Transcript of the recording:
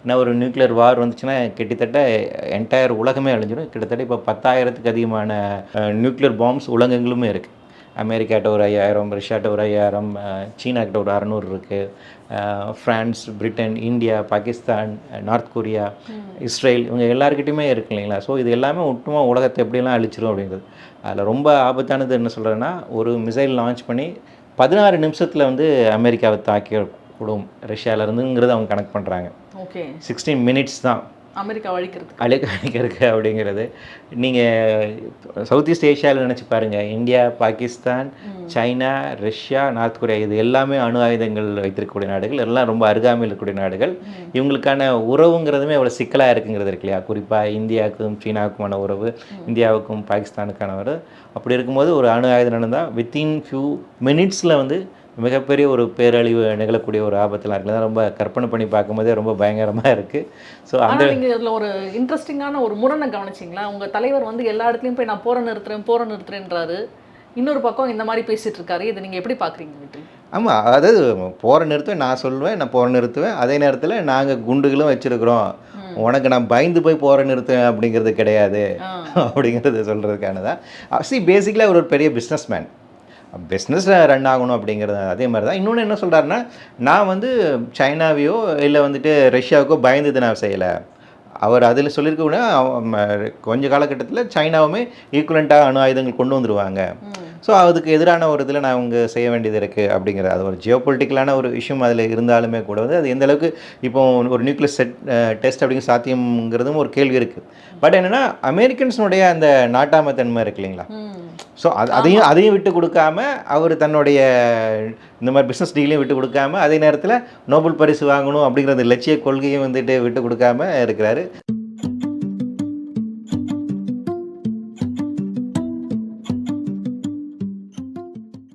ஏன்னா ஒரு நியூக்ளியர் வார் வந்துச்சுன்னா கிட்டத்தட்ட என்டையர் உலகமே அழிஞ்சிடும். கிட்டத்தட்ட இப்போ 10,000க்கு அதிகமான நியூக்ளியர் பாம்ஸ் உலகங்களுமே இருக்குது. அமெரிக்காட்ட ஒரு 5000, ரஷ்யாட்ட ஒரு 5000, சீனாக்கிட்ட ஒரு 600 இருக்குது. France, Britain, India, Pakistan, north Korea, Israel இவங்க எல்லாருக்கிட்டையுமே இருக்கு இல்லைங்களா? ஸோ இது எல்லாமே ஒட்டுமொத்த உலகத்தை எப்படியெல்லாம் அழிச்சிரும் அப்படிங்கிறது. அதில் ரொம்ப ஆபத்தானது என்ன சொல்கிறேன்னா, ஒரு மிசைல் லான்ச் பண்ணி 16 நிமிஷத்தில் வந்து அமெரிக்காவை தாக்கிக்கூடும் ரஷ்யாவிலேருந்துங்கிறது அவங்க கணக்கு பண்ணுறாங்க. ஓகே, 16 மினிட்ஸ் தான் அமெரிக்கா அழிக்கிறதுக்கு அப்படிங்கிறது. நீங்கள் சவுத் ஈஸ்ட் ஏஷியாவில் நினச்சி பாருங்கள், India, Pakistan, China, Russia, north Korea இது எல்லாமே அணு ஆயுதங்கள் வைத்திருக்கக்கூடிய நாடுகள், எல்லாம் ரொம்ப அருகாமையில் இருக்கக்கூடிய நாடுகள். இவங்களுக்கான உறவுங்கிறதுமே எவ்வளோ சிக்கலாக இருக்குங்கிறது இருக்கு இல்லையா? குறிப்பாக இந்தியாவுக்கும் சீனாவுக்குமான உறவு, இந்தியாவுக்கும் பாகிஸ்தானுக்கான உறவு. அப்படி இருக்கும்போது ஒரு அணு ஆயுதம் நடந்தால் வித்தின் ஃபியூ மினிட்ஸில் வந்து மிகப்பெரிய ஒரு பேரழிவு நிகழக்கூடிய ஒரு ஆபத்தில் இருக்குல்ல. ரொம்ப கற்பனை பண்ணி பார்க்கும்போதே ரொம்ப பயங்கரமாக இருக்குது. ஸோ அந்த நீங்கள் இதில் ஒரு இன்ட்ரெஸ்டிங்கான ஒரு முரணை கவனிச்சிங்களா? உங்கள் தலைவர் வந்து எல்லா இடத்துலையும் போய் நான் போரை நிறுத்துறேன்றாரு, இன்னொரு பக்கம் இந்த மாதிரி பேசிகிட்டு இருக்காரு. இதை நீங்கள் எப்படி பார்க்குறீங்க வீட்டு? ஆமாம், அதாவது போரை நிறுத்துவேன், நான் சொல்லுவேன், நான் போரை நிறுத்துவேன். அதே நேரத்தில் நாங்கள் குண்டுகளும் வச்சுருக்குறோம், உனக்கு நான் பயந்து போய் போரை நிறுத்துவேன் அப்படிங்கிறது கிடையாது அப்படிங்கிறது சொல்கிறதுக்கானதான். பேசிக்கலாக ஒரு பெரிய பிஸ்னஸ் மேன், பிஸ்னஸ் ரன் ஆகணும் அப்படிங்கிறது. அதே மாதிரி தான் இன்னொன்று என்ன சொல்கிறாருன்னா, நான் வந்து சைனாவையோ இல்லை வந்துட்டு ரஷ்யாவுக்கோ பயந்தது நான் செய்யலை. அவர் அதில் சொல்லியிருக்க கொஞ்ச காலகட்டத்தில் சைனாவுமே ஈக்குவலண்ட்டாக அணு ஆயுதங்கள் கொண்டு வந்துடுவாங்க. ஸோ அதுக்கு எதிரான ஒரு இதில் நான் அவங்க செய்ய வேண்டியது இருக்குது அப்படிங்கிறது. அது ஒரு ஜியோ பொலிட்டிக்கலான ஒரு விஷயம் அதில் இருந்தாலுமே கூட வந்து அது எந்த அளவுக்கு இப்போ ஒரு நியூக்ளியர் டெஸ்ட் அப்படிங்கிற சாத்தியங்கிறதும் ஒரு கேள்வி இருக்குது. பட் என்னென்னா அமெரிக்கன்ஸுடைய அந்த நாட்டாமத்தன்மை இருக்கு இல்லைங்களா? ஸோ அதையும் விட்டு கொடுக்காம அவர் தன்னுடைய இந்த மாதிரி பிஸ்னஸ் டீலையும் விட்டு கொடுக்காம, அதே நேரத்தில் நோபல் பரிசு வாங்கணும் அப்படிங்கிற அந்த லட்சிய கொள்கையும் வந்துட்டு விட்டு கொடுக்காம இருக்கிறாரு.